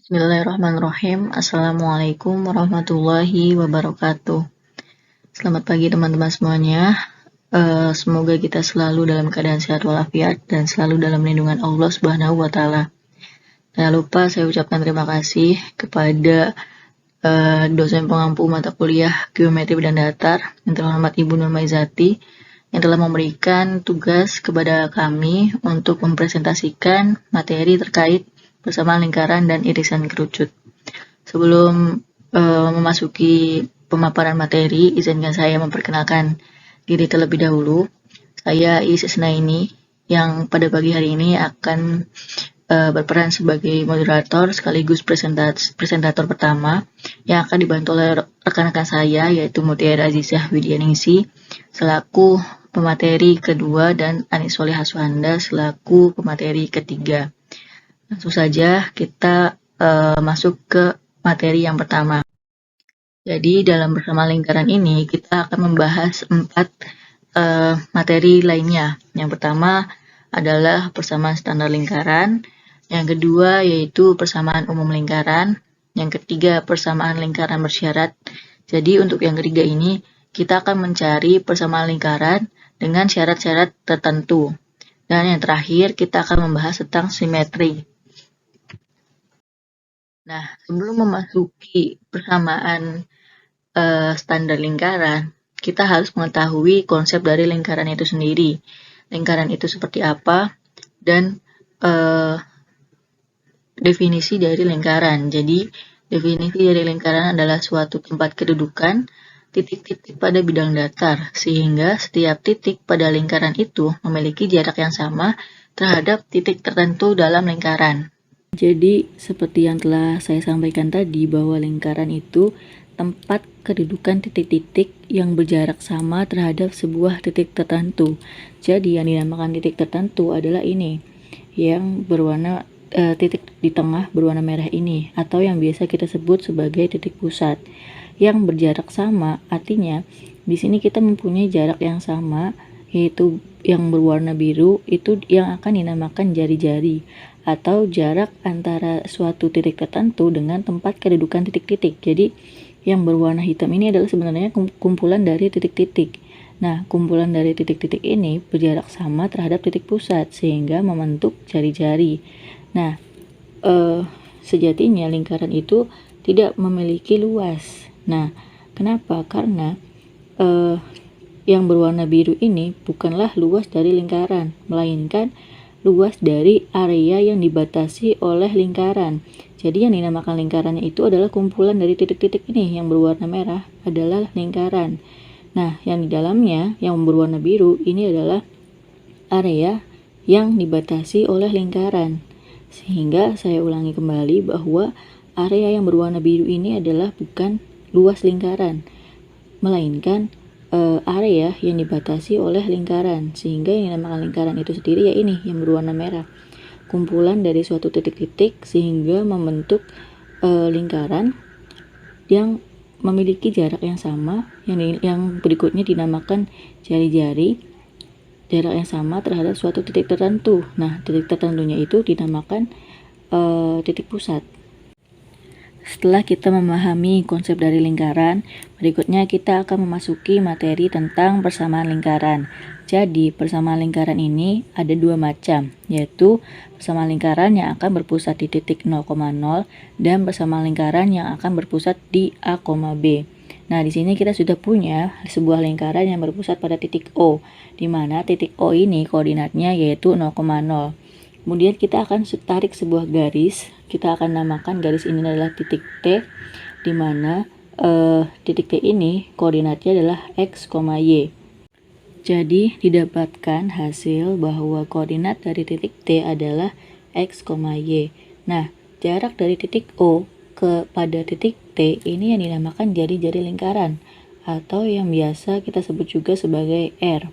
Bismillahirrahmanirrahim. Assalamualaikum warahmatullahi wabarakatuh. Selamat pagi teman-teman semuanya. Semoga kita selalu dalam keadaan sehat walafiat dan selalu dalam lindungan Allah Subhanahu wa Ta'ala. Jangan lupa saya ucapkan terima kasih kepada dosen pengampu mata kuliah Geometri dan Datar yang terhormat Ibu Nur Maizati yang telah memberikan tugas kepada kami untuk mempresentasikan materi terkait persamaan lingkaran dan irisan kerucut. Sebelum memasuki pemaparan materi, izinkan saya memperkenalkan diri terlebih dahulu. Saya Isis Naini yang pada pagi hari ini akan berperan sebagai moderator sekaligus presentator pertama yang akan dibantu oleh rekan-rekan saya yaitu Mutiara Azizah Widianingsi selaku pemateri kedua dan Anis Soleh Hasuhanda selaku pemateri ketiga. Langsung saja kita masuk ke materi yang pertama. Jadi dalam bersama lingkaran ini kita akan membahas 4 materi lainnya. Yang pertama adalah persamaan standar lingkaran, yang kedua yaitu persamaan umum lingkaran, yang ketiga persamaan lingkaran bersyarat. Jadi untuk yang ketiga ini kita akan mencari persamaan lingkaran dengan syarat-syarat tertentu. Dan yang terakhir kita akan membahas tentang simetri. Nah, sebelum memasuki persamaan standar lingkaran, kita harus mengetahui konsep dari lingkaran itu sendiri. Lingkaran itu seperti apa dan definisi dari lingkaran. Jadi, definisi dari lingkaran adalah suatu tempat kedudukan titik-titik pada bidang datar, sehingga setiap titik pada lingkaran itu memiliki jarak yang sama terhadap titik tertentu dalam lingkaran. Jadi, seperti yang telah saya sampaikan tadi, bahwa lingkaran itu tempat kedudukan titik-titik yang berjarak sama terhadap sebuah titik tertentu. Jadi, yang dinamakan titik tertentu adalah ini, yang berwarna titik di tengah berwarna merah ini, atau yang biasa kita sebut sebagai titik pusat. Yang berjarak sama, artinya di sini kita mempunyai jarak yang sama, yaitu yang berwarna biru itu yang akan dinamakan jari-jari atau jarak antara suatu titik tertentu dengan tempat kedudukan titik-titik. Jadi yang berwarna hitam ini adalah sebenarnya kumpulan dari titik-titik. Nah, kumpulan dari titik-titik ini berjarak sama terhadap titik pusat sehingga membentuk jari-jari. Nah, sejatinya lingkaran itu tidak memiliki luas. Nah, kenapa? Karena yang berwarna biru ini bukanlah luas dari lingkaran, melainkan luas dari area yang dibatasi oleh lingkaran. Jadi yang dinamakan lingkarannya itu adalah kumpulan dari titik-titik ini yang berwarna merah adalah lingkaran. Nah, yang di dalamnya yang berwarna biru ini adalah area yang dibatasi oleh lingkaran. Sehingga saya ulangi kembali bahwa area yang berwarna biru ini adalah bukan luas lingkaran, melainkan area yang dibatasi oleh lingkaran, sehingga yang dinamakan lingkaran itu sendiri ya ini yang berwarna merah, kumpulan dari suatu titik-titik sehingga membentuk lingkaran yang memiliki jarak yang sama, yang berikutnya dinamakan jari-jari, jarak yang sama terhadap suatu titik tertentu. Nah, titik tertentunya itu dinamakan titik pusat. Setelah kita memahami konsep dari lingkaran, berikutnya kita akan memasuki materi tentang persamaan lingkaran. Jadi, persamaan lingkaran ini ada 2 macam, yaitu persamaan lingkaran yang akan berpusat di titik 0,0 dan persamaan lingkaran yang akan berpusat di A, B. Nah, di sini kita sudah punya sebuah lingkaran yang berpusat pada titik O, di mana titik O ini koordinatnya yaitu 0,0. Kemudian kita akan tarik sebuah garis, kita akan namakan garis ini adalah titik T, di mana titik T ini koordinatnya adalah X, Y. Jadi didapatkan hasil bahwa koordinat dari titik T adalah X, Y. Nah, jarak dari titik O pada titik T ini yang dinamakan jari-jari lingkaran, atau yang biasa kita sebut juga sebagai R.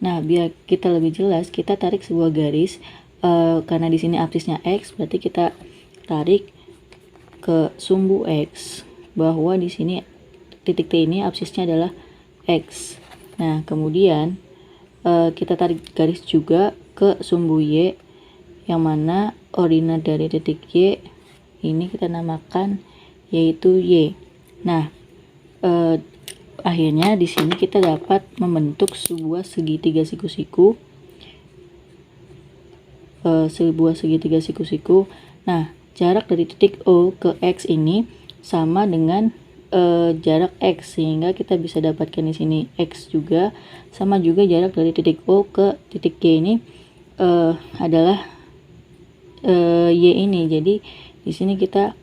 Nah, biar kita lebih jelas, kita tarik sebuah garis. Karena di sini absisnya X, berarti kita tarik ke sumbu X, bahwa di sini titik T ini absisnya adalah X. Nah, kemudian kita tarik garis juga ke sumbu Y, yang mana ordinat dari titik Y ini kita namakan yaitu Y. Nah, akhirnya di sini kita dapat membentuk sebuah segitiga siku-siku. Nah, jarak dari titik O ke X ini sama dengan jarak X, sehingga kita bisa dapatkan di sini X juga, sama juga jarak dari titik O ke titik Y ini adalah Y ini. Jadi di sini kita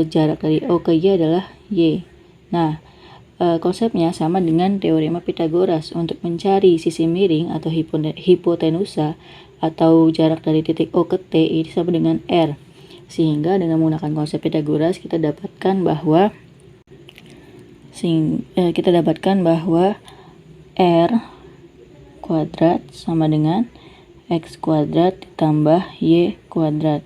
jarak dari O ke Y adalah Y. Nah, konsepnya sama dengan teorema Pythagoras. Untuk mencari sisi miring atau hipotenusa atau jarak dari titik O ke T ini sama dengan R. Sehingga dengan menggunakan konsep Pythagoras kita dapatkan bahwa R kuadrat sama dengan X kuadrat ditambah Y kuadrat.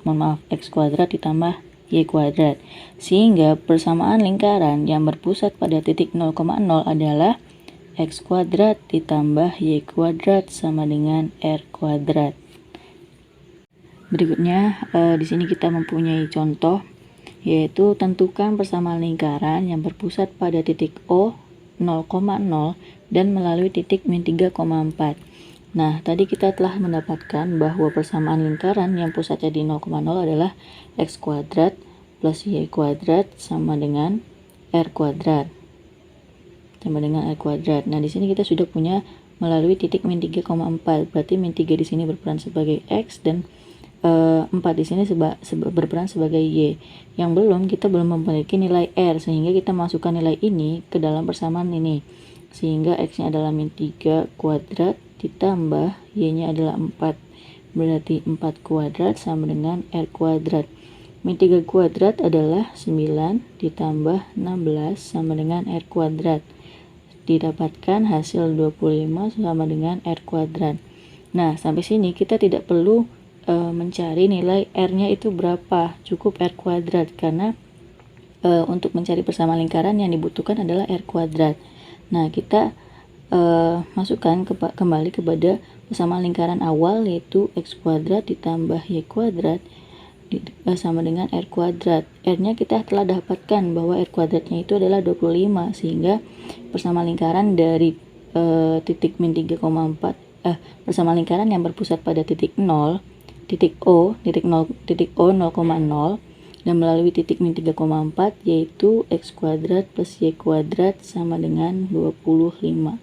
X kuadrat ditambah Y kuadrat. Sehingga persamaan lingkaran yang berpusat pada titik 0,0 adalah X kuadrat ditambah Y kuadrat sama dengan R kuadrat. Berikutnya di sini kita mempunyai contoh, yaitu tentukan persamaan lingkaran yang berpusat pada titik O 0,0 dan melalui titik min 3,4. Nah, tadi kita telah mendapatkan bahwa persamaan lingkaran yang pusatnya di 0,0 adalah X kuadrat plus Y kuadrat sama dengan R kuadrat. Nah, di sini kita sudah punya melalui titik min 3,4. Berarti min 3 di sini berperan sebagai X dan 4 di sini berperan sebagai Y. Yang kita belum memiliki nilai R, sehingga kita masukkan nilai ini ke dalam persamaan ini. Sehingga X-nya adalah min 3 kuadrat ditambah Y-nya adalah 4. Berarti 4 kuadrat sama dengan R kuadrat. Min 3 kuadrat adalah 9 ditambah 16 sama dengan R kuadrat. Didapatkan hasil 25 sama dengan R kuadrat. Nah, sampai sini kita tidak perlu mencari nilai R-nya itu berapa, cukup R kuadrat, karena untuk mencari persamaan lingkaran yang dibutuhkan adalah R kuadrat. Nah, kita masukkan kembali kepada persamaan lingkaran awal, yaitu X kuadrat ditambah Y kuadrat sama dengan R kuadrat. R-nya kita telah dapatkan bahwa R kuadratnya itu adalah 25, sehingga persamaan lingkaran dari titik min 3,4 persamaan lingkaran yang berpusat pada titik 0, titik O 0,0 dan melalui titik min 3,4, yaitu X kuadrat plus Y kuadrat sama dengan 25.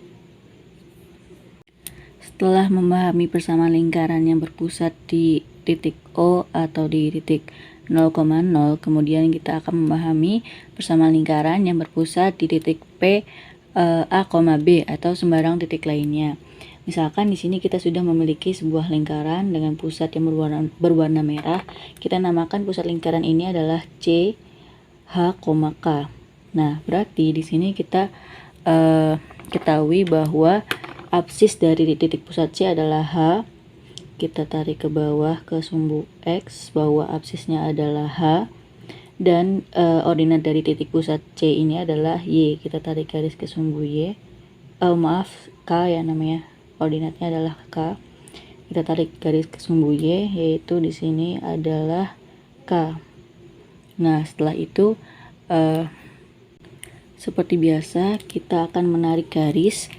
Setelah memahami persamaan lingkaran yang berpusat di titik O atau di titik 0,0, kemudian kita akan memahami persamaan lingkaran yang berpusat di titik P, A, B atau sembarang titik lainnya. Misalkan di sini kita sudah memiliki sebuah lingkaran dengan pusat yang berwarna merah. Kita namakan pusat lingkaran ini adalah C, H, K. Nah, berarti di sini kita ketahui bahwa absis dari titik pusat C adalah H. Kita tarik ke bawah ke sumbu X bahwa absisnya adalah H. Dan ordinat dari titik pusat C ini adalah Y. Kita tarik garis ke sumbu Y. K ya namanya. Ordinatnya adalah K. Kita tarik garis ke sumbu Y, yaitu di sini adalah K. Nah, setelah itu seperti biasa kita akan menarik garis.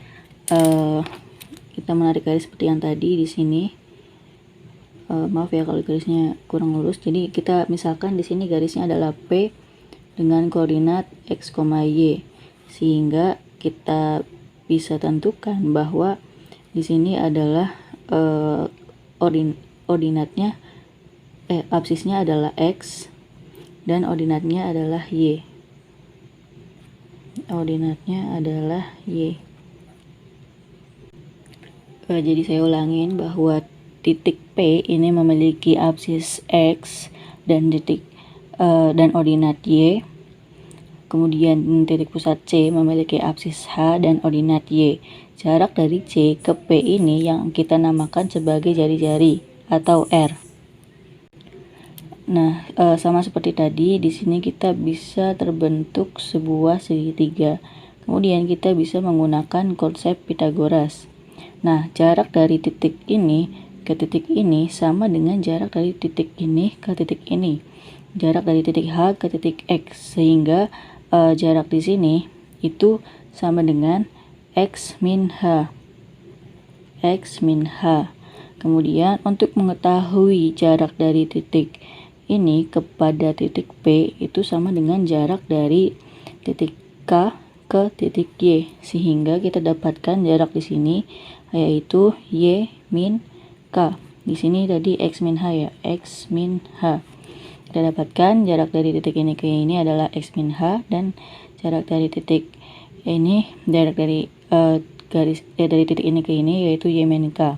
Kita menarik garis seperti yang tadi di sini. Maaf ya kalau garisnya kurang lurus. Jadi kita misalkan di sini garisnya adalah P dengan koordinat X, Y, sehingga kita bisa tentukan bahwa di sini adalah ordinatnya absisnya adalah X dan ordinatnya adalah Y. Jadi saya ulangin bahwa titik P ini memiliki absis X dan ordinat Y. Kemudian titik pusat C memiliki absis H dan ordinat Y. Jarak dari C ke P ini yang kita namakan sebagai jari-jari atau R. Nah, sama seperti tadi, di sini kita bisa terbentuk sebuah segitiga. Kemudian kita bisa menggunakan konsep Pythagoras. Nah, jarak dari titik ini ke titik ini sama dengan jarak dari titik ini ke titik ini. jarak dari titik H ke titik X, sehingga jarak di sini itu sama dengan X min H. X min H. Kemudian untuk mengetahui jarak dari titik ini kepada titik P itu sama dengan jarak dari titik K ke titik Y, sehingga kita dapatkan jarak di sini yaitu Y min K. Di sini tadi X min H ya, X min H. Kita dapatkan jarak dari titik ini ke ini adalah X min H, dan jarak dari titik ini, jarak dari dari titik ini ke ini yaitu Y min K.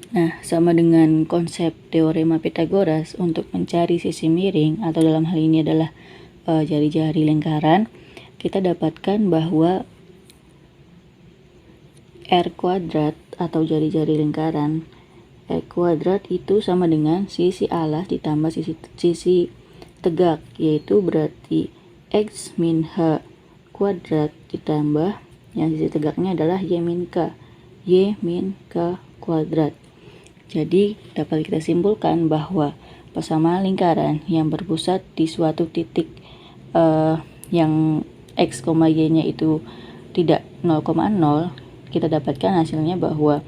Nah, sama dengan konsep teorema Pythagoras untuk mencari sisi miring, atau dalam hal ini adalah jari-jari lingkaran, kita dapatkan bahwa R kuadrat atau jari-jari lingkaran R kuadrat itu sama dengan sisi alas ditambah sisi tegak, yaitu berarti X min H kuadrat ditambah yang sisi tegaknya adalah Y min K, Y min K kuadrat. Jadi dapat kita simpulkan bahwa persamaan lingkaran yang berpusat di suatu titik yang X, Y-nya itu tidak 0,0, kita dapatkan hasilnya bahwa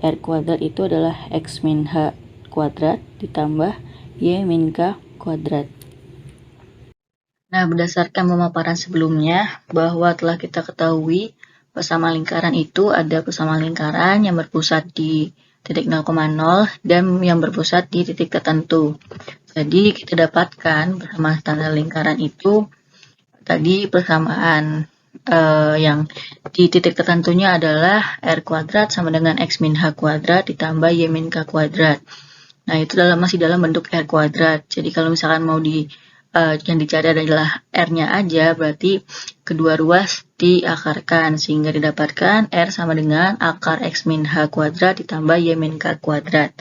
R kuadrat itu adalah X min H kuadrat ditambah Y min K kuadrat. Nah, berdasarkan pemaparan sebelumnya bahwa telah kita ketahui persamaan lingkaran itu ada persamaan lingkaran yang berpusat di titik 0,0 dan yang berpusat di titik tertentu. Jadi kita dapatkan persamaan standar lingkaran itu tadi persamaan yang di titik tertentunya adalah R kuadrat sama dengan X min H kuadrat ditambah Y min K kuadrat. Nah, itu masih dalam bentuk R kuadrat. Jadi kalau misalkan mau yang dicari adalah R-nya aja, berarti kedua ruas diakarkan sehingga didapatkan R sama dengan akar X min H kuadrat ditambah Y min K kuadrat.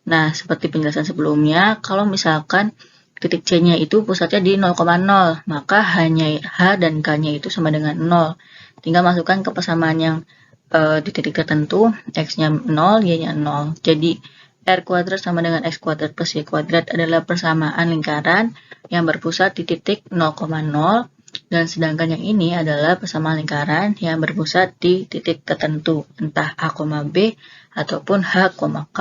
Nah, seperti penjelasan sebelumnya, kalau misalkan titik C-nya itu pusatnya di 0,0, maka hanya H dan K-nya itu sama dengan 0. Tinggal masukkan ke persamaan yang di titik tertentu, X-nya 0, Y-nya 0. Jadi, R kuadrat sama dengan X kuadrat plus Y kuadrat adalah persamaan lingkaran yang berpusat di titik 0,0, dan sedangkan yang ini adalah persamaan lingkaran yang berpusat di titik tertentu, entah A, B ataupun H, K.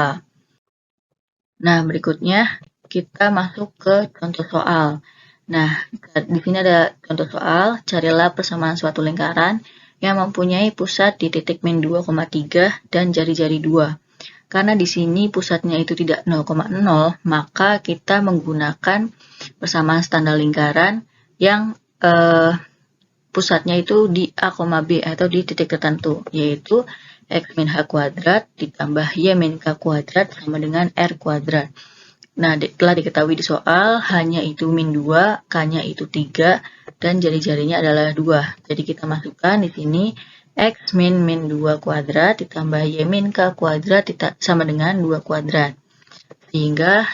Nah, berikutnya kita masuk ke contoh soal. Nah, di sini ada contoh soal, carilah persamaan suatu lingkaran yang mempunyai pusat di titik min 2,3 dan jari-jari 2. Karena di sini pusatnya itu tidak 0,0, maka kita menggunakan persamaan standar lingkaran yang pusatnya itu di A, B atau di titik tertentu, yaitu X min H kuadrat ditambah Y min K kuadrat sama dengan R kuadrat. Nah, telah diketahui di soal, hanya itu min 2, K-nya itu 3, dan jari-jarinya adalah 2. Jadi kita masukkan di sini X min 2 kuadrat ditambah Y min K kuadrat sama dengan 2 kuadrat. Sehingga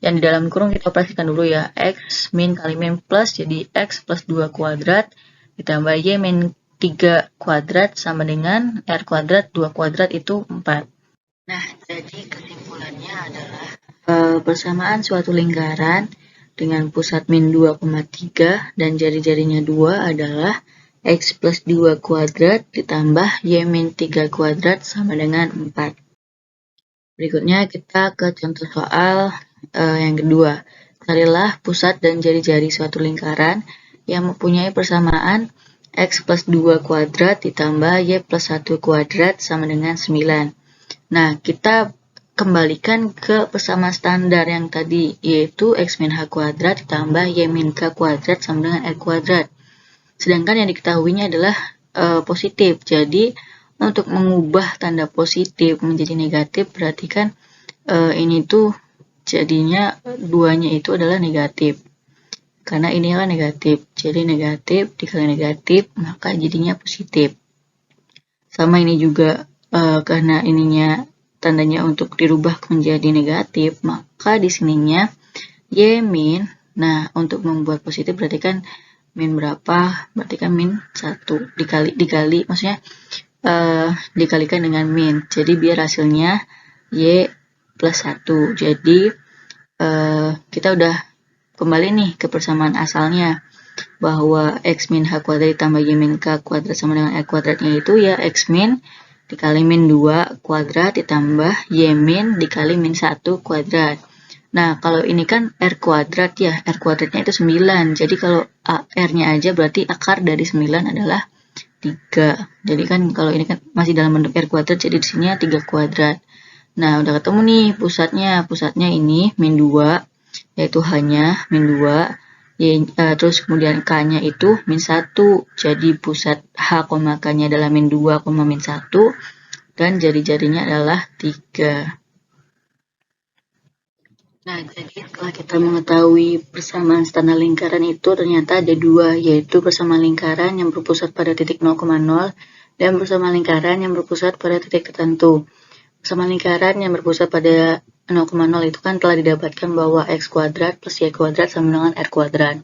yang di dalam kurung kita operasikan dulu ya. X min kali min plus, jadi X plus 2 kuadrat ditambah Y min 3 kuadrat sama dengan R kuadrat 2 kuadrat itu 4. Nah, jadi kesimpulannya adalah persamaan suatu lingkaran dengan pusat min 2,3 dan jari-jarinya 2 adalah X plus 2 kuadrat ditambah Y min 3 kuadrat sama dengan 4. Berikutnya kita ke contoh soal yang kedua. Carilah pusat dan jari-jari suatu lingkaran yang mempunyai persamaan X plus 2 kuadrat ditambah Y plus 1 kuadrat sama dengan 9. Nah, kita kembalikan ke persamaan standar yang tadi, yaitu X min H kuadrat ditambah Y min K kuadrat sama dengan R kuadrat. Sedangkan yang diketahuinya adalah positif. Jadi, untuk mengubah tanda positif menjadi negatif, berarti kan ini tuh jadinya duanya itu adalah negatif. Karena ini kan negatif. Jadi negatif dikali negatif, maka jadinya positif. Sama ini juga karena ininya tandanya untuk dirubah menjadi negatif, maka di sininya Y min. Nah, untuk membuat positif berarti kan min berapa? Berarti kan min 1 dikali maksudnya dikalikan dengan min. Jadi biar hasilnya Y plus 1. Jadi kita udah kembali nih ke persamaan asalnya, bahwa x min h kuadrat ditambah y min k kuadrat sama dengan r kuadratnya itu ya x min dikali min 2 kuadrat ditambah y min dikali min 1 kuadrat. Nah, kalau ini kan r kuadrat ya, r kuadratnya itu 9. Jadi kalau r-nya aja berarti akar dari 9 adalah 3. Jadi kan kalau ini kan masih dalam bentuk r kuadrat, jadi di sini 3 kuadrat. Nah, udah ketemu nih pusatnya. Pusatnya ini min 2, yaitu hanya min 2. Terus kemudian K-nya itu min 1. Jadi pusat H, K-nya adalah min 2, min 1. Dan jari-jarinya adalah 3. Nah, jadi setelah kita mengetahui persamaan standar lingkaran itu ternyata ada dua, yaitu persamaan lingkaran yang berpusat pada titik 0,0 dan persamaan lingkaran yang berpusat pada titik tertentu. Persamaan lingkaran yang berpusat pada 0,0 itu kan telah didapatkan bahwa x kuadrat plus y kuadrat sama dengan r kuadrat.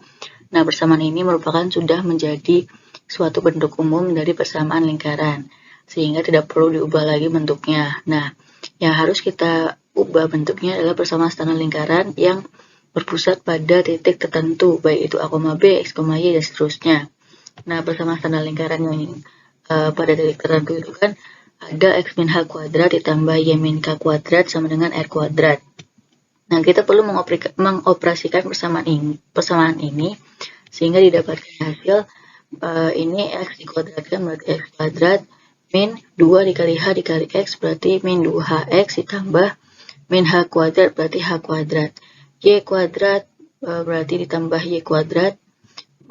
Nah, persamaan ini merupakan sudah menjadi suatu bentuk umum dari persamaan lingkaran, sehingga tidak perlu diubah lagi bentuknya. Nah, yang harus kita ubah bentuknya adalah persamaan standar lingkaran yang berpusat pada titik tertentu, baik itu A, B, X, Y, dan seterusnya. Nah, persamaan standar lingkaran yang pada titik tertentu itu kan ada x min h kuadrat ditambah y min k kuadrat sama dengan r kuadrat. Nah, kita perlu mengoperasikan persamaan ini sehingga didapatkan hasil ini x dikuadratkan berarti x kuadrat min 2 dikali h dikali x berarti min 2hx ditambah min h kuadrat berarti h kuadrat. Y kuadrat berarti ditambah y kuadrat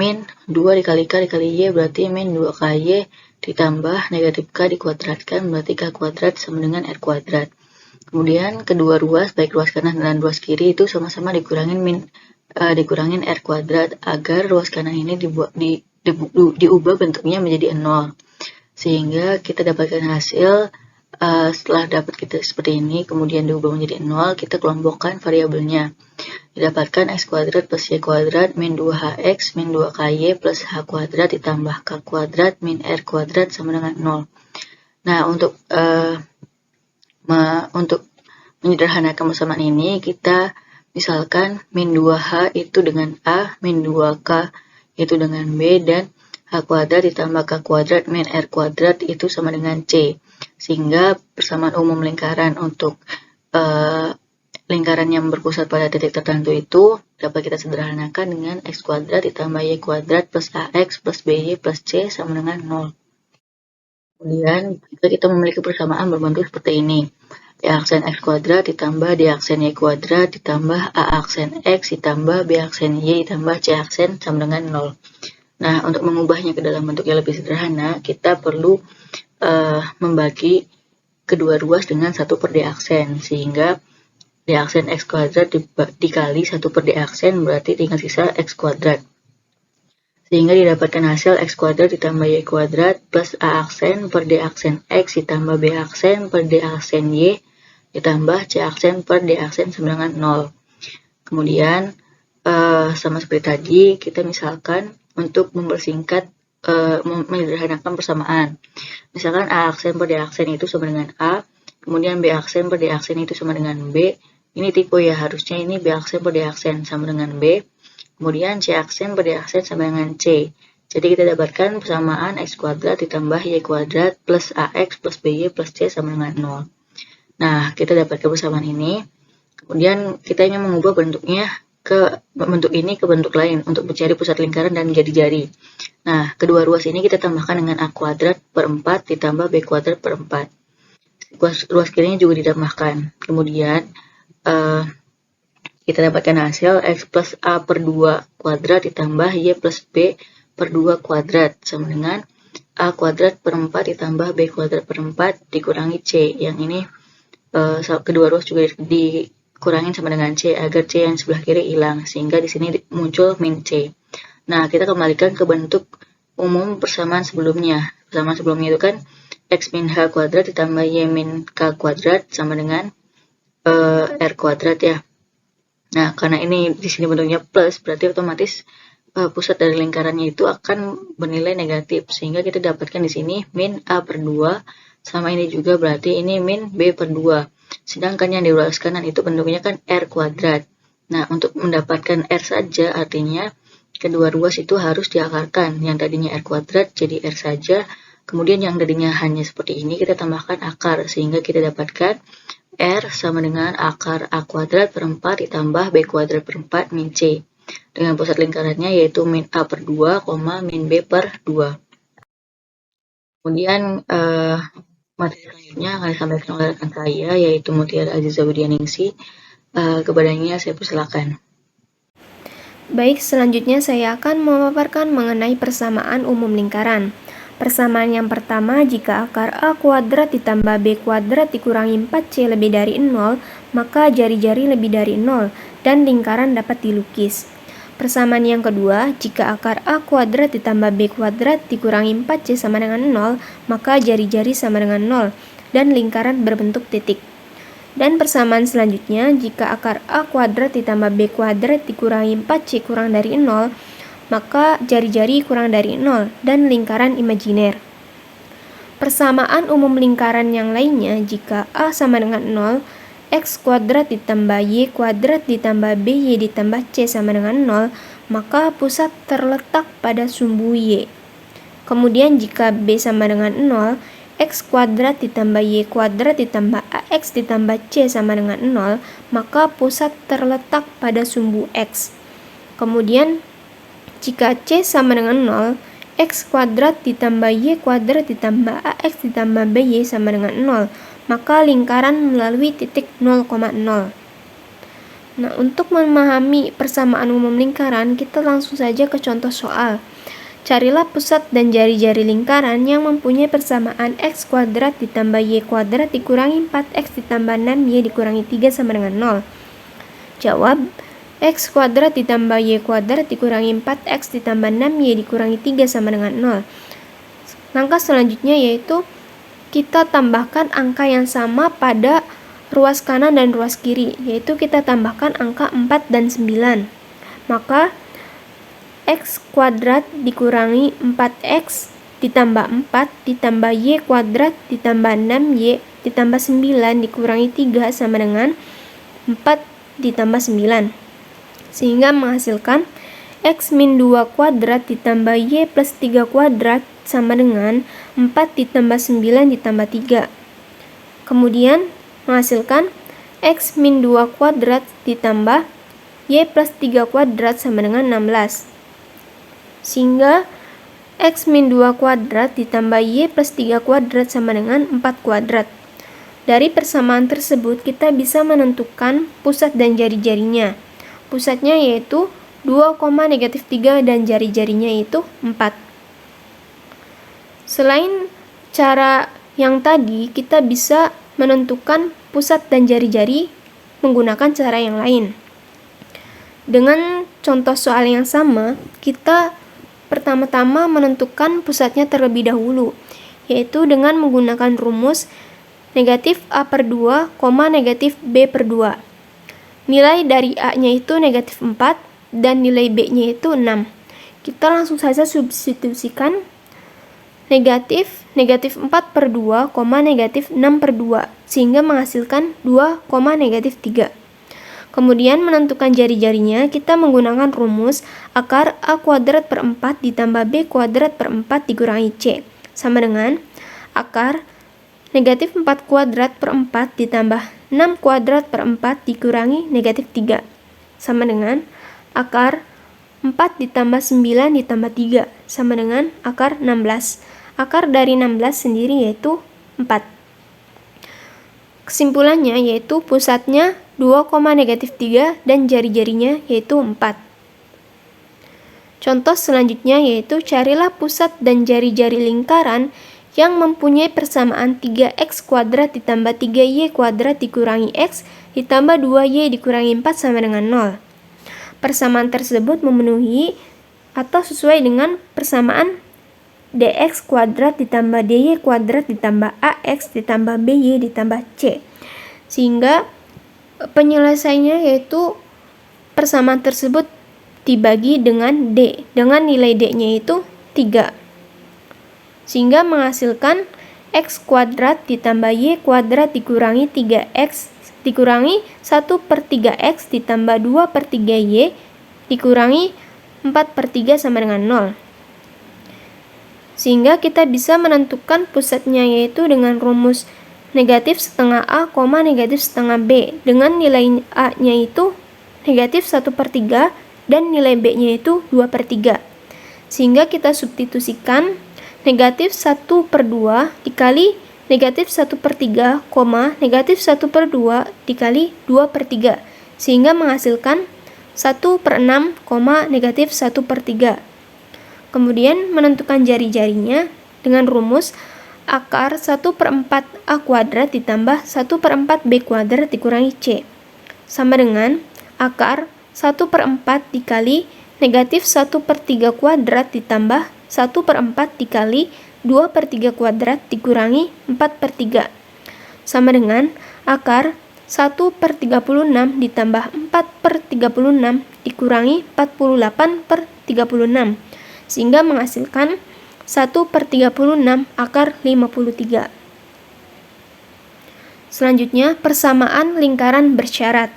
min 2 dikali k dikali y berarti min 2ky ditambah negatif k dikuadratkan berarti k kuadrat sama dengan r kuadrat. Kemudian kedua ruas baik ruas kanan dan ruas kiri itu sama-sama dikurangin r kuadrat agar ruas kanan ini diubah bentuknya menjadi 0. Sehingga kita dapatkan hasil setelah dapat kita seperti ini kemudian diubah menjadi 0, kita kelompokkan variabelnya. Didapatkan x kuadrat plus y kuadrat min 2hx min 2ky plus h kuadrat ditambah k kuadrat min r kuadrat sama dengan 0. Nah, untuk menyederhanakan persamaan ini, kita misalkan min 2h itu dengan A, min 2k itu dengan B, dan h kuadrat ditambah k kuadrat min r kuadrat itu sama dengan C. Sehingga persamaan umum lingkaran untuk lingkaran yang berpusat pada titik tertentu itu dapat kita sederhanakan dengan x kuadrat ditambah y kuadrat plus ax plus by plus c sama dengan 0. Kemudian jika kita memiliki persamaan berbentuk seperti ini, d aksen x kuadrat ditambah d aksen y kuadrat ditambah a aksen x ditambah b aksen y ditambah c aksen sama dengan 0. Nah, untuk mengubahnya ke dalam bentuk yang lebih sederhana, kita perlu membagi kedua ruas dengan 1 per d aksen, sehingga d aksen x kuadrat dikali 1 per d aksen berarti tinggal sisa x kuadrat. Sehingga didapatkan hasil x kuadrat ditambah y kuadrat plus a aksen per d aksen x ditambah b aksen per d aksen y ditambah c aksen per d aksen sama dengan 0. Kemudian sama seperti tadi, kita misalkan untuk mempersingkat menyederhanakan persamaan. Misalkan a aksen per d aksen itu sama dengan a, kemudian b aksen per d aksen itu sama dengan b. Ini tipe ya, harusnya ini b aksen per d aksen sama dengan b. Kemudian c aksen per d aksen sama dengan c. Jadi kita dapatkan persamaan x kuadrat ditambah y kuadrat plus ax plus by plus c sama dengan 0. Nah, kita dapatkan persamaan ini. Kemudian kita ingin mengubah bentuknya ke bentuk ini ke bentuk lain untuk mencari pusat lingkaran dan jari-jari. Nah, kedua ruas ini kita tambahkan dengan a kuadrat per 4 ditambah b kuadrat per 4. Ruas kirinya juga ditambahkan. Kemudian kita dapatkan hasil x plus a per 2 kuadrat ditambah y plus b per 2 kuadrat sama dengan a kuadrat per 4 ditambah b kuadrat per 4 dikurangi c. Yang ini kedua ruas juga dikurangin sama dengan c agar c yang sebelah kiri hilang, sehingga di sini muncul min c. Nah, kita kembalikan ke bentuk umum persamaan sebelumnya. Persamaan sebelumnya itu kan x min h kuadrat ditambah y min k kuadrat sama dengan r kuadrat ya. Nah, karena ini di sini bentuknya plus, berarti otomatis pusat dari lingkarannya itu akan bernilai negatif, sehingga kita dapatkan di sini min a per 2 sama ini juga berarti ini min b per 2. Sedangkan yang di ruas kanan itu bentuknya kan r kuadrat. Nah, untuk mendapatkan R saja artinya kedua ruas itu harus diakarkan. Yang tadinya R kuadrat jadi R saja. Kemudian yang tadinya hanya seperti ini kita tambahkan akar sehingga kita dapatkan R sama dengan akar A kuadrat per 4 ditambah B kuadrat per 4 min C. Dengan pusat lingkarannya yaitu min A per 2, min B per 2. Kemudian materi selanjutnya akan disampaikan oleh rekan saya yaitu Mutiara Aziza Widianingsih. Kepadanya saya persilakan. Baik, selanjutnya saya akan memaparkan mengenai persamaan umum lingkaran. Persamaan yang pertama, jika akar A kuadrat ditambah B kuadrat dikurangi 4C lebih dari 0, maka jari-jari lebih dari 0, dan lingkaran dapat dilukis. Persamaan yang kedua, jika akar A kuadrat ditambah B kuadrat dikurangi 4C sama dengan 0, maka jari-jari sama dengan 0, dan lingkaran berbentuk titik. Dan persamaan selanjutnya, jika akar A kuadrat ditambah B kuadrat dikurangi 4C kurang dari 0, maka jari-jari kurang dari 0, dan lingkaran imajiner. Persamaan umum lingkaran yang lainnya, jika A sama dengan 0, X kuadrat ditambah Y kuadrat ditambah BY ditambah C sama dengan 0, maka pusat terletak pada sumbu Y. Kemudian jika B sama dengan 0, X kuadrat ditambah Y kuadrat ditambah AX ditambah C sama dengan 0, maka pusat terletak pada sumbu X. Kemudian jika C sama dengan 0, X kuadrat ditambah Y kuadrat ditambah AX ditambah BY sama dengan 0, maka lingkaran melalui titik 0,0. Nah, untuk memahami persamaan umum lingkaran, kita langsung saja ke contoh soal. Carilah pusat dan jari-jari lingkaran yang mempunyai persamaan X kuadrat ditambah Y kuadrat dikurangi 4X ditambah 6Y dikurangi 3 sama dengan 0. Jawab, X kuadrat ditambah Y kuadrat dikurangi 4X ditambah 6Y dikurangi 3 sama dengan 0. Langkah selanjutnya yaitu kita tambahkan angka yang sama pada ruas kanan dan ruas kiri, yaitu kita tambahkan angka 4 dan 9. Maka X kuadrat dikurangi 4X ditambah 4 ditambah Y kuadrat ditambah 6Y ditambah 9 dikurangi 3 sama dengan 4 ditambah 9. Sehingga menghasilkan X min 2 kuadrat ditambah Y plus 3 kuadrat sama dengan 4 ditambah 9 ditambah 3. Kemudian menghasilkan X min 2 kuadrat ditambah Y plus 3 kuadrat sama dengan 16. Sehingga X min 2 kuadrat ditambah Y plus 3 kuadrat sama dengan 4 kuadrat. Dari persamaan tersebut kita bisa menentukan pusat dan jari-jarinya. Pusatnya yaitu 2,-3 dan jari-jarinya itu 4. Selain cara yang tadi, kita bisa menentukan pusat dan jari-jari menggunakan cara yang lain. Dengan contoh soal yang sama, kita pertama-tama menentukan pusatnya terlebih dahulu, yaitu dengan menggunakan rumus negatif A per 2, negatif B per 2. Nilai dari A-nya itu negatif 4 dan nilai B-nya itu 6. Kita langsung saja substitusikan negatif 4 per 2, negatif 6 per 2, sehingga menghasilkan 2, negatif 3. Kemudian menentukan jari-jarinya, kita menggunakan rumus akar A kuadrat per 4 ditambah B kuadrat per 4 dikurangi C, sama dengan akar negatif 4 kuadrat per 4 ditambah 6 kuadrat per 4 dikurangi negatif 3, sama dengan akar 4 ditambah 9 ditambah 3, sama dengan akar 16. Akar dari 16 sendiri yaitu 4. Kesimpulannya yaitu pusatnya 2, negatif 3 dan jari-jarinya yaitu 4. Contoh selanjutnya yaitu carilah pusat dan jari-jari lingkaran yang mempunyai persamaan 3x kuadrat ditambah 3y kuadrat dikurangi x ditambah 2y dikurangi 4 sama dengan 0. Persamaan tersebut memenuhi atau sesuai dengan persamaan dx kuadrat ditambah dy kuadrat ditambah ax ditambah by ditambah c. Sehingga penyelesaiannya yaitu persamaan tersebut dibagi dengan d, dengan nilai d-nya itu 3. Sehingga menghasilkan x kuadrat ditambah y kuadrat dikurangi 3x dikurangi 1/3x ditambah 2/3y dikurangi 4/3 sama dengan 0. Sehingga kita bisa menentukan pusatnya yaitu dengan rumus negatif setengah A, negatif setengah B, dengan nilai A-nya itu negatif 1/3 dan nilai B-nya itu 2/3. Sehingga kita substitusikan negatif 1/2 dikali negatif 1/3, negatif 1/2 dikali 2/3, sehingga menghasilkan 1/6, negatif 1/3. Kemudian menentukan jari-jarinya dengan rumus akar 1/4 A kuadrat ditambah 1/4 B kuadrat dikurangi C, sama dengan akar 1/4 dikali negatif 1/3 kuadrat ditambah 1/4 dikali 2/3 kuadrat dikurangi 4/3, sama dengan akar 1/36 ditambah 4/36 dikurangi 48/36, sehingga menghasilkan 1/36 akar 53. Selanjutnya, persamaan lingkaran bersyarat.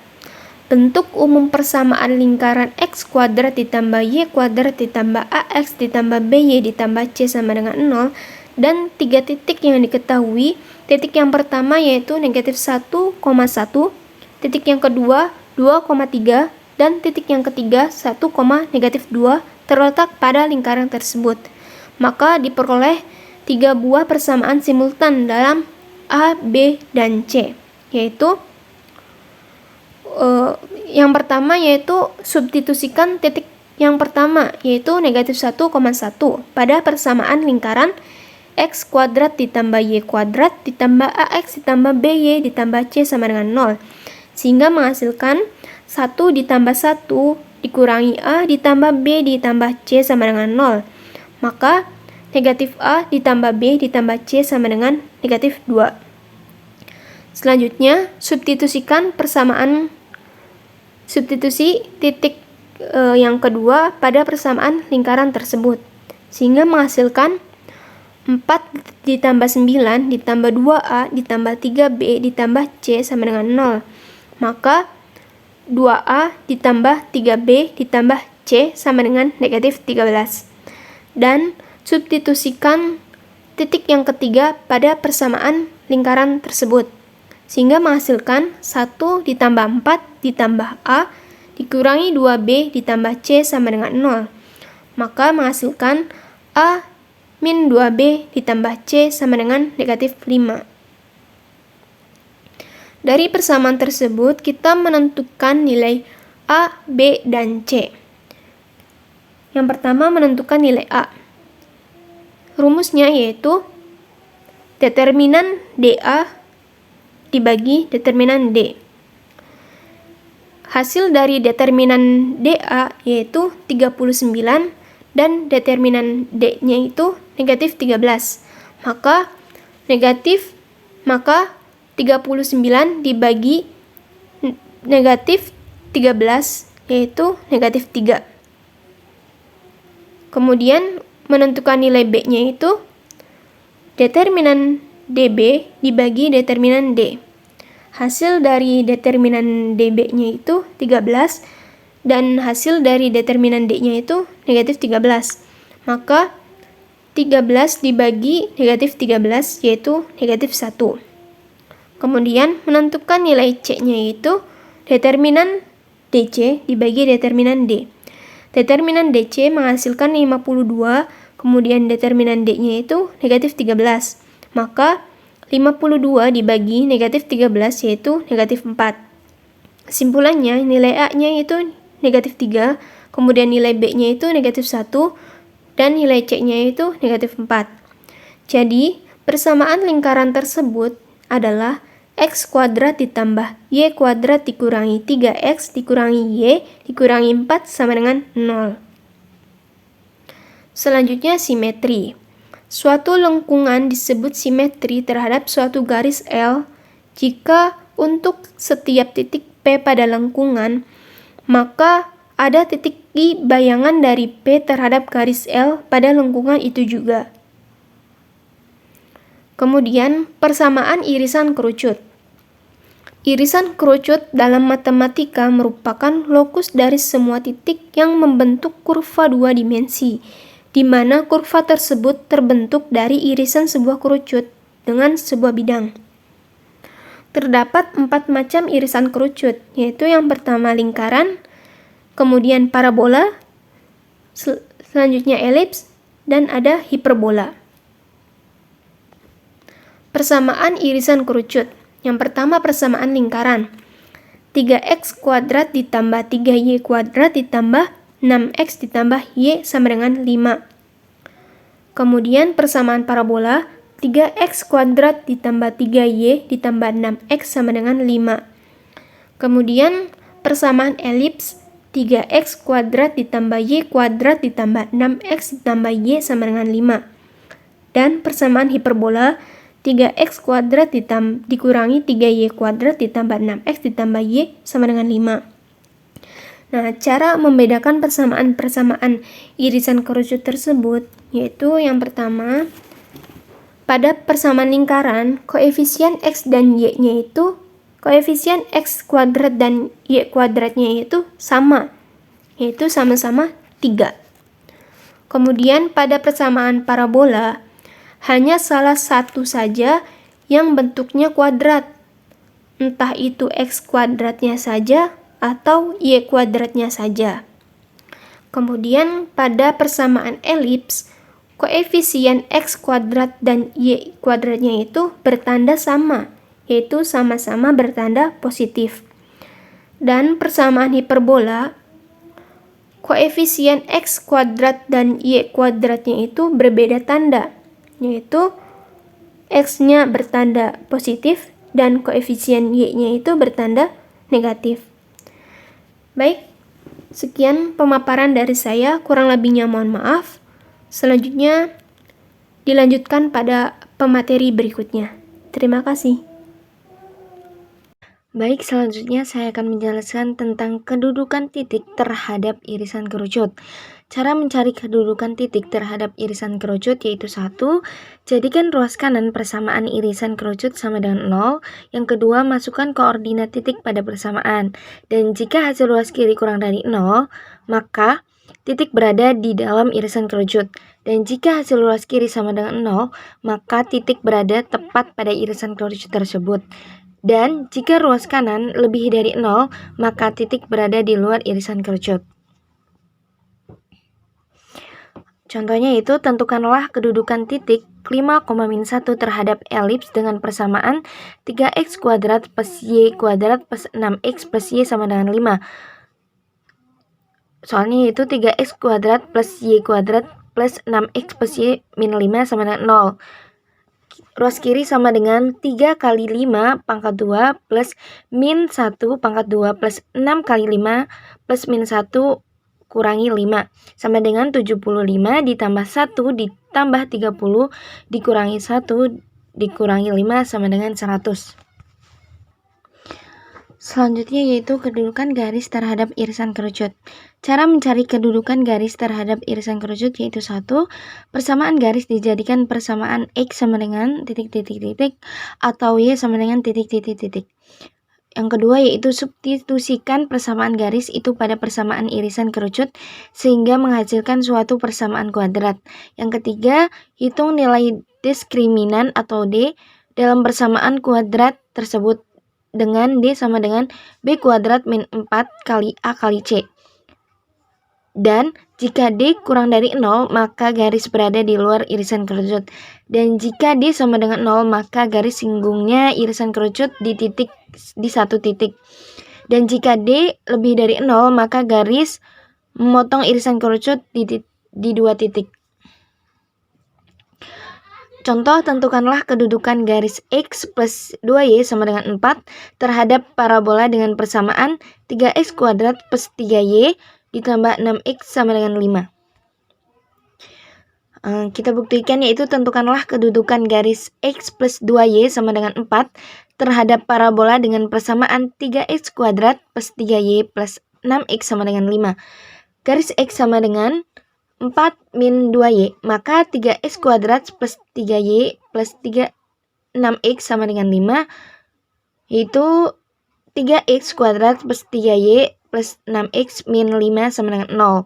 Bentuk umum persamaan lingkaran x kuadrat ditambah y kuadrat ditambah ax ditambah by ditambah c sama dengan 0, dan 3 titik yang diketahui. Titik yang pertama yaitu negatif 1,1, titik yang kedua 2,3, dan titik yang ketiga 1,-2 terletak pada lingkaran tersebut. Maka diperoleh 3 buah persamaan simultan dalam A, B, dan C, yaitu yang pertama yaitu substitusikan titik yang pertama yaitu negatif 1,1 pada persamaan lingkaran x kuadrat ditambah y kuadrat ditambah ax ditambah by ditambah c sama dengan 0, sehingga menghasilkan 1 ditambah 1 dikurangi a ditambah b ditambah c sama dengan 0. Maka negatif a ditambah b ditambah c sama dengan negatif 2. Selanjutnya, substitusi titik yang kedua pada persamaan lingkaran tersebut, sehingga menghasilkan 4 ditambah 9 ditambah 2a ditambah 3b ditambah c sama dengan 0. Maka 2a ditambah 3b ditambah c sama dengan negatif 13. Dan substitusikan titik yang ketiga pada persamaan lingkaran tersebut, sehingga menghasilkan 1 ditambah 4 ditambah A dikurangi 2B ditambah C sama dengan 0. Maka menghasilkan A min 2B ditambah C sama dengan negatif 5. Dari persamaan tersebut, kita menentukan nilai A, B, dan C. Yang pertama, menentukan nilai A. Rumusnya yaitu determinan DA dibagi determinan D. Hasil dari determinan DA yaitu 39 dan determinan D-nya itu negatif 13. Maka 39 dibagi negatif 13 yaitu negatif 3. Kemudian menentukan nilai B-nya itu determinan DB dibagi determinan D. Hasil dari determinan DB-nya itu 13 dan hasil dari determinan D-nya itu negatif 13. Maka 13 dibagi negatif 13 yaitu negatif 1. Kemudian menentukan nilai C-nya yaitu determinan DC dibagi determinan D. Determinan DC menghasilkan 52, kemudian determinan D-nya itu negatif 13. Maka 52 dibagi negatif 13 yaitu negatif 4. Kesimpulannya, nilai A-nya itu negatif 3, kemudian nilai B-nya itu negatif 1, dan nilai C-nya itu negatif 4. Jadi, persamaan lingkaran tersebut adalah x kuadrat ditambah y kuadrat dikurangi 3x dikurangi y dikurangi 4 sama dengan 0. Selanjutnya, simetri. Suatu lengkungan disebut simetri terhadap suatu garis L jika untuk setiap titik P pada lengkungan, maka ada titik I bayangan dari P terhadap garis L pada lengkungan itu juga. Kemudian, persamaan irisan kerucut. Irisan kerucut dalam matematika merupakan lokus dari semua titik yang membentuk kurva dua dimensi, di mana kurva tersebut terbentuk dari irisan sebuah kerucut dengan sebuah bidang. Terdapat 4 macam irisan kerucut, yaitu yang pertama lingkaran, kemudian parabola, selanjutnya elips, dan ada hiperbola. Persamaan irisan kerucut. Yang pertama persamaan lingkaran. 3x kuadrat ditambah 3y kuadrat ditambah 6x ditambah y sama dengan 5. Kemudian persamaan parabola. 3x kuadrat ditambah 3y ditambah 6x sama dengan 5. Kemudian persamaan elips. 3x kuadrat ditambah y kuadrat ditambah 6x ditambah y sama dengan 5. Dan persamaan hiperbola. 3x kuadrat dikurangi 3y kuadrat ditambah 6x ditambah y sama dengan 5. Nah, cara membedakan persamaan-persamaan irisan kerucut tersebut yaitu yang pertama, pada persamaan lingkaran, koefisien x dan y-nya itu, koefisien x kuadrat dan y kuadratnya itu sama, yaitu sama-sama 3. Kemudian pada persamaan parabola, hanya salah satu saja yang bentuknya kuadrat, entah itu x kuadratnya saja atau y kuadratnya saja. Kemudian pada persamaan elips, koefisien x kuadrat dan y kuadratnya itu bertanda sama, yaitu sama-sama bertanda positif. Dan persamaan hiperbola, koefisien x kuadrat dan y kuadratnya itu berbeda tanda, yaitu x-nya bertanda positif dan koefisien y-nya itu bertanda negatif. Baik, sekian pemaparan dari saya, kurang lebihnya mohon maaf. Selanjutnya dilanjutkan pada pemateri berikutnya. Terima kasih. Baik, selanjutnya saya akan menjelaskan tentang kedudukan titik terhadap irisan kerucut. Cara mencari kedudukan titik terhadap irisan kerucut yaitu 1. Jadikan ruas kanan persamaan irisan kerucut sama dengan 0. Yang kedua, masukkan koordinat titik pada persamaan. Dan jika hasil ruas kiri kurang dari 0, maka titik berada di dalam irisan kerucut. Dan jika hasil ruas kiri sama dengan 0, maka titik berada tepat pada irisan kerucut tersebut. Dan jika ruas kanan lebih dari 0, maka titik berada di luar irisan kerucut. Contohnya itu, tentukanlah kedudukan titik 5,-1 terhadap elips dengan persamaan 3x kuadrat plus y kuadrat plus 6x plus y sama dengan 5. Soalnya itu 3x kuadrat plus y kuadrat plus 6x plus y min 5 sama dengan 0. Ruas kiri sama dengan 3 kali 5 pangkat 2 plus min 1 pangkat 2 plus 6 kali 5 plus min 1 kurangi 5 sama dengan 75 ditambah 1 ditambah 30 dikurangi 1 dikurangi 5 sama dengan 100. Selanjutnya yaitu kedudukan garis terhadap irisan kerucut. Cara mencari kedudukan garis terhadap irisan kerucut yaitu 1. Persamaan garis dijadikan persamaan x sama dengan titik-titik-titik atau y sama dengan titik-titik-titik. Yang kedua yaitu substitusikan persamaan garis itu pada persamaan irisan kerucut sehingga menghasilkan suatu persamaan kuadrat. Yang ketiga, hitung nilai diskriminan atau D dalam persamaan kuadrat tersebut dengan D sama dengan B kuadrat min 4 kali A kali C. Dan jika D kurang dari 0, maka garis berada di luar irisan kerucut. Dan jika D sama dengan 0, maka garis singgungnya irisan kerucut di satu titik. Dan jika D lebih dari 0, maka garis memotong irisan kerucut di dua titik. Contoh, tentukanlah kedudukan garis x plus 2y sama dengan 4 terhadap parabola dengan persamaan 3x kuadrat plus 3y ditambah 6x sama dengan 5. Kita buktikan yaitu tentukanlah kedudukan garis x plus 2y sama dengan 4 terhadap parabola dengan persamaan 3x kuadrat plus 3y plus 6x sama dengan 5. Garis x sama dengan 4 min 2y, maka 3x kuadrat plus 3y plus 6x sama dengan 5, yaitu 3x kuadrat plus 3y plus 6x min 5 sama dengan 0.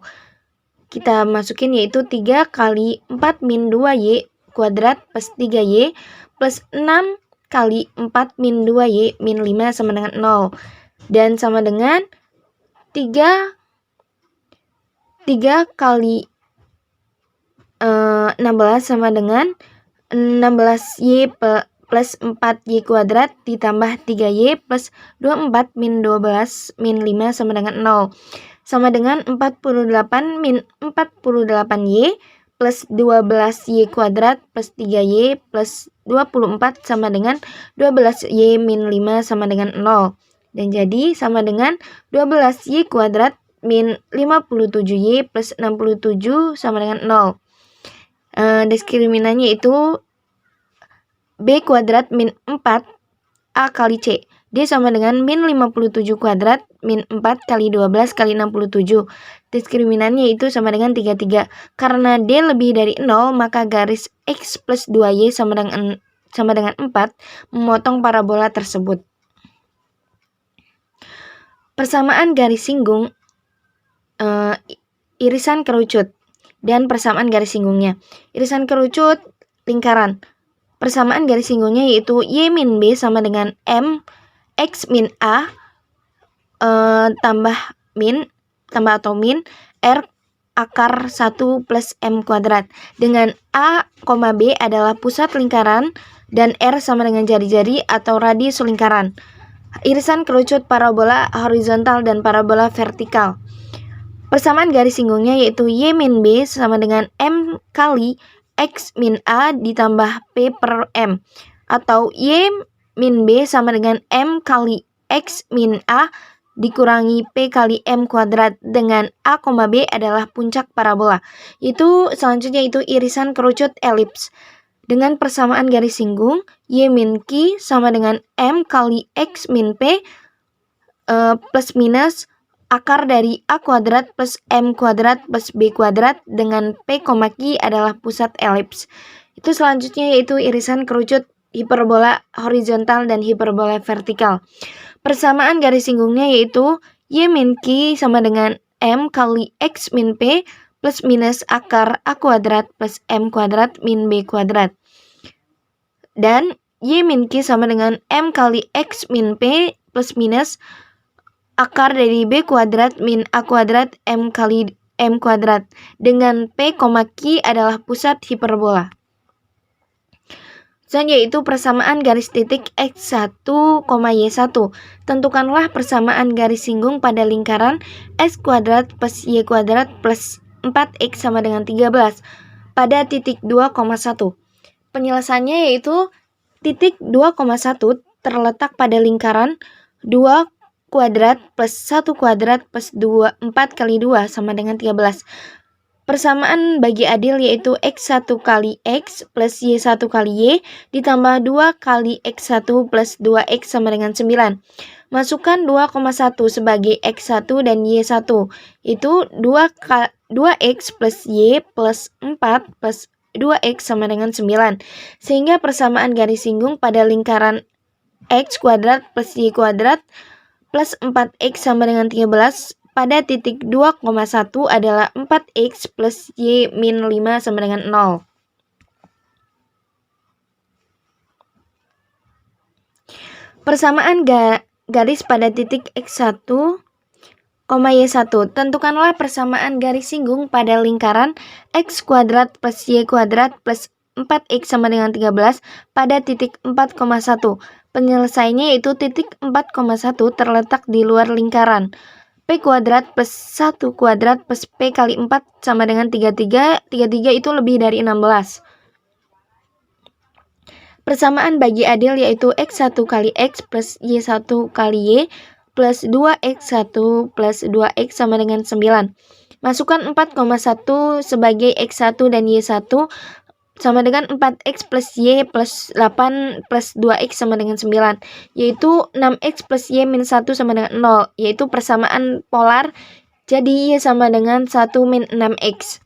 Kita masukin yaitu 3 kali 4 min 2y kuadrat plus 3y plus 6 kali 4 min 2y min 5 sama dengan 0. Dan sama dengan 3 kali 16 sama dengan 16y plus 4y kuadrat ditambah 3y plus 24 min 12 min 5 sama dengan 0. Sama dengan 48 min 48y plus 12y kuadrat plus 3y plus 24 sama dengan 12y min 5 sama dengan 0. Dan jadi sama dengan 12y kuadrat min 57y plus 67 sama dengan 0. Diskriminannya itu B kuadrat min 4 A kali C. D sama dengan min 57 kuadrat min 4 kali 12 kali 67. Diskriminannya itu sama dengan 33. Karena D lebih dari 0, maka garis X plus 2Y sama dengan 4 memotong parabola tersebut. Persamaan garis singgung irisan kerucut dan persamaan garis singgungnya. Irisan kerucut lingkaran. Persamaan garis singgungnya yaitu Y min B sama dengan M X min A tambah atau min R akar 1 plus M kuadrat. Dengan A, B adalah pusat lingkaran dan R sama dengan jari-jari atau radius lingkaran. Irisan kerucut parabola horizontal dan parabola vertikal. Persamaan garis singgungnya yaitu Y min B sama dengan M kali X min A ditambah P per M. Atau Y min B sama dengan M kali X min A dikurangi P kali M kuadrat. Dengan A, B adalah puncak parabola. Selanjutnya itu irisan kerucut elips. Dengan persamaan garis singgung, Y min Q sama dengan M kali X min P plus minus akar dari A kuadrat plus M kuadrat plus B kuadrat dengan P, Q adalah pusat elips. Selanjutnya yaitu irisan kerucut hiperbola horizontal dan hiperbola vertikal. Persamaan garis singgungnya yaitu Y min Q sama dengan M kali X min P plus minus akar A kuadrat plus M kuadrat min B kuadrat. Dan Y min Q sama dengan M kali X min P plus minus akar dari B kuadrat min A kuadrat M kali M kuadrat. Dengan P, Q adalah pusat hiperbola. Selanjutnya yaitu persamaan garis titik X1, Y1. Tentukanlah persamaan garis singgung pada lingkaran X kuadrat plus Y kuadrat plus 4X sama dengan 13 pada titik 2,1. Penyelesaiannya yaitu titik 2,1 terletak pada lingkaran 2 kuadrat plus 1 kuadrat plus 4 kali 2 sama dengan 13. Persamaan bagi adil yaitu X1 kali X plus Y1 kali Y ditambah 2 kali X1 plus 2X sama dengan 9. Masukkan 2,1 sebagai X1 dan Y1. Itu 2X plus Y plus 4 plus 2X sama dengan 9. Sehingga persamaan garis singgung pada lingkaran X kuadrat plus Y kuadrat plus 4X sama dengan 13 pada titik 2,1 adalah 4X plus Y min 5 sama dengan 0. Persamaan garis pada titik X1, Y1. Tentukanlah persamaan garis singgung pada lingkaran X kuadrat plus Y kuadrat plus 4X sama dengan 13 pada titik 4,1. Penyelesaiannya yaitu titik 4,1 terletak di luar lingkaran. P kuadrat plus 1 kuadrat plus P kali 4 sama dengan 33. 33 itu lebih dari 16. Persamaan bagi adil yaitu X1 kali X plus Y1 kali Y plus 2X1 plus 2X sama dengan 9. Masukkan 4,1 sebagai X1 dan Y1 sama dengan 4X plus Y plus 8 plus 2X sama dengan 9, yaitu 6X plus Y min 1 sama dengan 0, yaitu persamaan polar, jadi Y sama dengan 1 min 6X.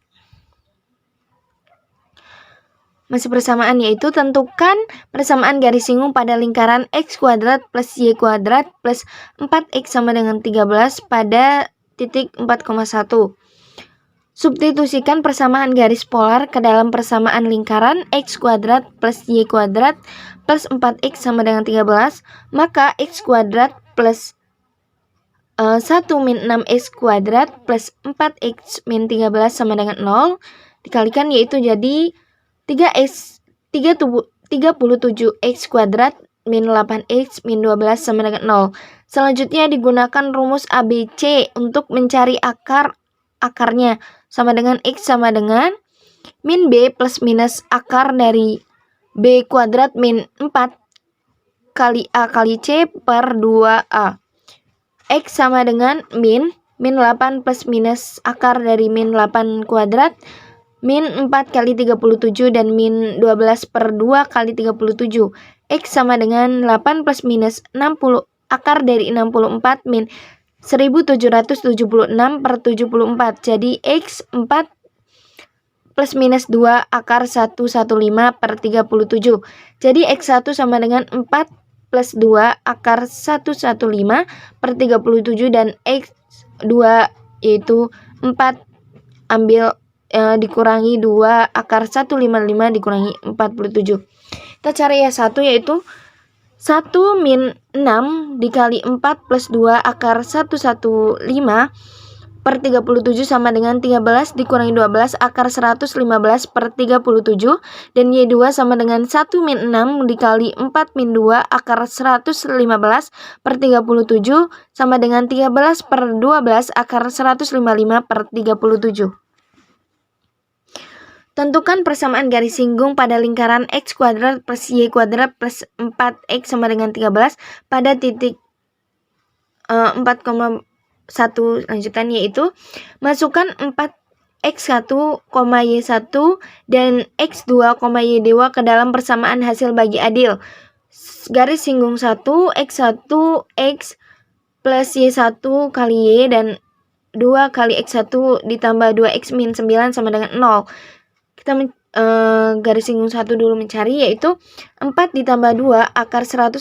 Masih persamaan, yaitu tentukan persamaan garis singgung pada lingkaran x kuadrat plus y kuadrat plus 4x sama dengan 13 pada titik 4,1. Substitusikan persamaan garis polar ke dalam persamaan lingkaran x kuadrat plus y kuadrat plus 4x sama dengan 13, maka x kuadrat plus 1 min 6x kuadrat plus 4x min 13 sama dengan 0 dikalikan, yaitu jadi 37x kuadrat min 8x min 12 sama dengan 0. Selanjutnya digunakan rumus ABC untuk mencari akarnya, sama dengan x sama dengan min b plus minus akar dari b kuadrat min 4 kali a kali c per 2a. X sama dengan min 8 plus minus akar dari min 8 kuadrat min 4 kali 37 dan min 12 per 2 kali 37. X sama dengan 8 plus minus 60 akar dari 64 min 1776 per 74. Jadi X 4 plus minus 2 akar 115 per 37. Jadi X1 sama dengan 4 plus 2 akar 115 per 37 dan X2 yaitu 4 ambil dikurangi 2 akar 155 dikurangi 47. Kita cari ya satu, yaitu 1 min 6 dikali 4 plus 2 akar 115 per 37 sama dengan 13 dikurangi 12 akar 115 per 37, dan Y2 sama dengan 1 min 6 dikali 4 min 2 akar 115 per 37 sama dengan 13 per 12 akar 155 per 37. Tentukan persamaan garis singgung pada lingkaran x kuadrat plus y kuadrat plus 4x sama dengan 13 pada titik 4,1 lanjutan, yaitu masukkan 4x1, y1 dan x2, y2 ke dalam persamaan hasil bagi adil. Garis singgung 1, x1 x plus y1 kali y dan 2 kali x1 ditambah 2x min 9 sama dengan 0. Kita garis singgung 1 dulu mencari, yaitu 4 ditambah 2 akar 115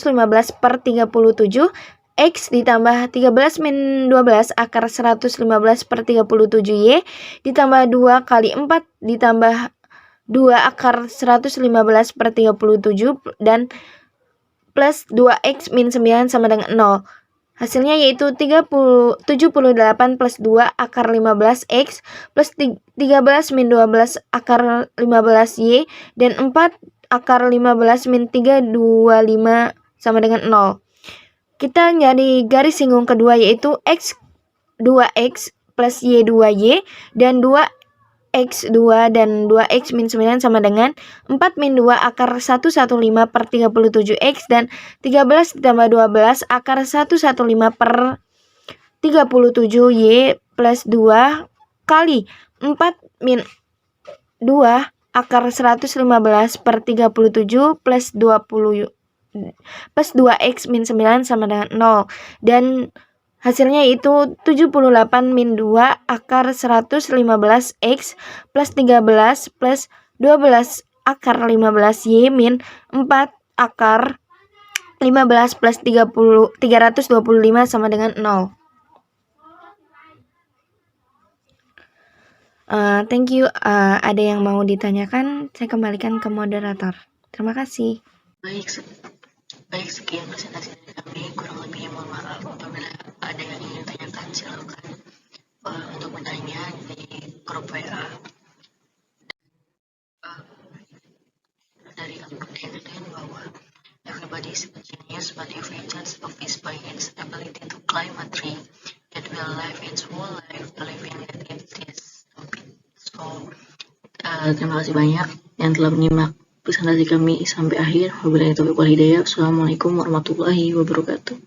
per 37 X ditambah 13 min 12 akar 115 per 37 Y ditambah 2 kali 4 ditambah 2 akar 115 per 37 dan plus 2X min 9 sama dengan 0. Hasilnya yaitu 78 plus 2 akar 15X plus 13 min 12 akar 15Y dan 4 akar 15 min 325 sama dengan 0. Kita nyari garis singgung kedua, yaitu X2X plus Y2Y dan 2X2 dan 2X min 9 sama dengan 4 min 2 akar 115 per 37X dan 13 ditambah 12 akar 115 per 37Y plus 2 kali 4 min 2 akar 115 per 37 plus 20 plus 2x min 9 sama dengan 0, dan hasilnya itu 78 min 2 akar 115x plus 13 plus 12 akar 15y min 4 akar 15 plus 325 sama dengan 0. Thank you. Ada yang mau ditanyakan? Saya kembalikan ke moderator. Terima kasih. Baik, sekian presentasi dari kami. Kurang lebihnya mohon maaf. Apabila ada yang ingin ditanyakan, silakan untuk bertanya di grup WA. Dari akun DNN bahwa everybody is a genius, but if he judges of his by its ability to climb a tree, that will live its whole life believing that it is stupid. So, terima kasih banyak yang telah menyimak presentasi kami sampai akhir. Wabillahi taufiq wal hidayah. Assalamualaikum warahmatullahi wabarakatuh.